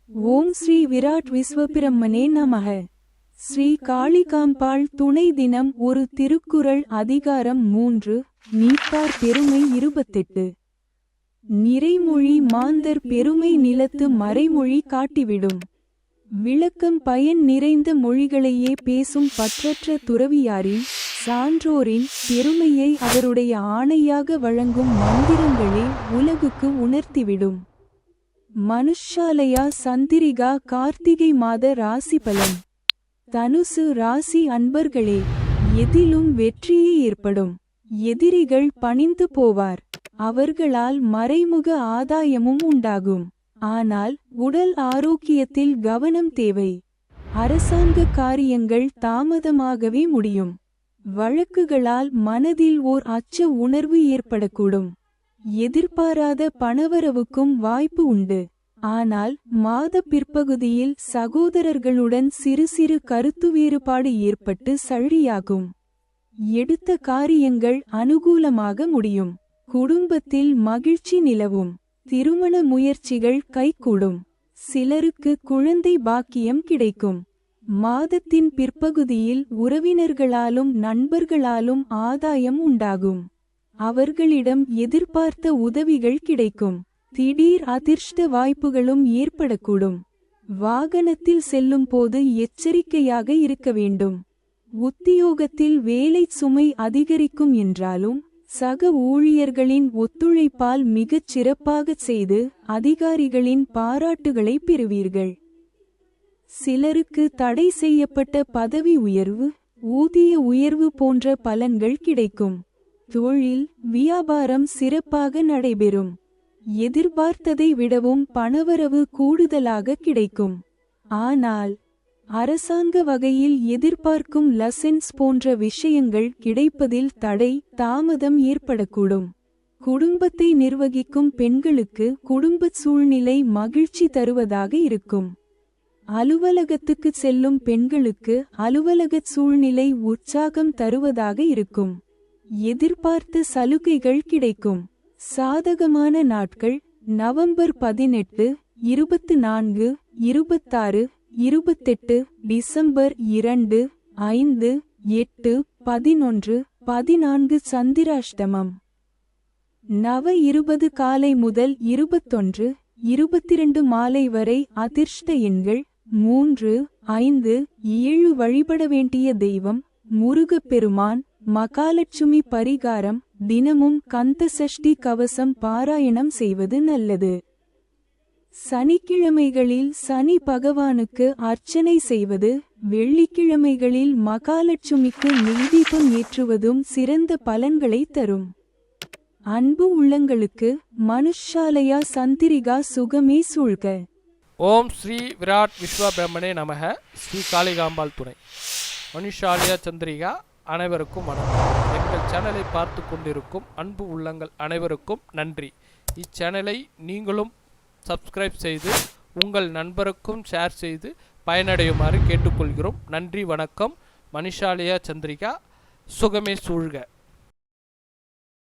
ஓம் ஸ்ரீ விராட் விஸ்வபிரம்மனே நமக. ஸ்ரீ காளிகாம்பாள் துணை தினம். ஒரு திருக்குறள். அதிகாரம் 3. நீத்தார் பெருமை 28. நிறைமொழி மாந்தர் பெருமை நிலத்து மறைமொழி காட்டிவிடும். விளக்கம் பயன் நிறைந்த மொழிகளையே பேசும் பற்றற்ற துறவியாரின் சான்றோரின் பெருமையை அவருடைய ஆணையாக வழங்கும் மந்திரங்களே உலகுக்கு உணர்த்திவிடும். மனுஷாலயா சந்திரிகா. கார்த்திகை மாத ராசி பலன். தனுசு ராசி அன்பர்களே, எதிலும் வெற்றியே ஏற்படும். எதிரிகள் பணிந்து போவார். அவர்களால் மறைமுக ஆதாயமும் உண்டாகும். ஆனால் உடல் ஆரோக்கியத்தில் கவனம் தேவை. அரசாங்க காரியங்கள் தாமதமாகவே முடியும். வழக்குகளால் மனதில் ஓர் அச்ச உணர்வு ஏற்படக்கூடும். எதிர்பாராத பணவரவுக்கும் வாய்ப்பு உண்டு. ஆனால் மாத பிற்பகுதியில் சகோதரர்களுடன் சிறு சிறு கருத்து வேறுபாடு ஏற்பட்டு சழியாகும். எடுத்த காரியங்கள் அனுகூலமாக முடியும். குடும்பத்தில் மகிழ்ச்சி நிலவும். திருமண முயற்சிகள் கைகூடும். சிலருக்கு குழந்தை பாக்கியம் கிடைக்கும். மாதத்தின் பிற்பகுதியில் உறவினர்களாலும் நண்பர்களாலும் ஆதாயம் உண்டாகும். அவர்களிடம் எதிர்பார்த்த உதவிகள் கிடைக்கும். திடீர் அதிர்ஷ்ட வாய்ப்புகளும் ஏற்படக்கூடும். வாகனத்தில் செல்லும் போது எச்சரிக்கையாக இருக்க வேண்டும். உத்தியோகத்தில் வேலை சுமை அதிகரிக்கும் என்றாலும் சக ஊழியர்களின் ஒத்துழைப்பால் மிகச் சிறப்பாகச் செய்து அதிகாரிகளின் பாராட்டுகளை பெறுவீர்கள். சிலருக்கு தடை செய்யப்பட்ட பதவி உயர்வு, ஊதிய உயர்வு போன்ற பலன்கள் கிடைக்கும். தொழில் வியாபாரம் சிறப்பாக நடைபெறும். எதிர்பார்த்ததை விடவும் பணவரவு கூடுதலாக கிடைக்கும். ஆனால் அரசாங்க வகையில் எதிர்பார்க்கும் லசென்ஸ் போன்ற விஷயங்கள் கிடைப்பதில் தடை தாமதம் ஏற்படக்கூடும். குடும்பத்தை நிர்வகிக்கும் பெண்களுக்கு குடும்பச் சூழ்நிலை மகிழ்ச்சி தருவதாக இருக்கும். அலுவலகத்துக்கு செல்லும் பெண்களுக்கு அலுவலகச் சூழ்நிலை உற்சாகம் தருவதாக இருக்கும். எதிர்பார்த்த சலுகைகள் கிடைக்கும். சாதகமான நாட்கள் நவம்பர் 18, 24, 26, 28, டிசம்பர் 2, 5, 8, 11, 14. சந்திராஷ்டமம் நவ 20 காலை முதல் 21, 22 மாலை வரை. அதிர்ஷ்ட எண்கள் 3, 5, 7. வழிபட வேண்டிய தெய்வம் முருகப்பெருமான். மகாலட்சுமி பரிகாரம். தினமும் கந்த சஷ்டி கவசம் பாராயணம் செய்வது நல்லது. சனிக்கிழமைகளில் சனி பகவானுக்கு அர்ச்சனை செய்வது, வெள்ளிக்கிழமைகளில் மகாலட்சுமிக்கு நெய்தீபம் ஏற்றுவதும் சிறந்த பலன்களை தரும். அன்பு உள்ளங்களுக்கு மனுஷாலயா சந்திரிகா சுகமே சூழ்க. ஓம் ஸ்ரீ விராட் விஸ்வபிரம்மனே நமக. ஸ்ரீ காளிகாம்பாள் துணை. மனுஷாலயா சந்திரிகா அனைவருக்கும் வணக்கம். எங்கள் சேனலை பார்த்து கொண்டிருக்கும் அன்பு உள்ளங்கள் அனைவருக்கும் நன்றி. இச்சேனலை நீங்களும் சப்ஸ்கிரைப் செய்து உங்கள் நண்பருக்கும் ஷேர் செய்து பயனடையுமாறு கேட்டுக்கொள்கிறோம். நன்றி, வணக்கம். மனுஷாலயா சந்திரிகா சுகமே சூழ்க.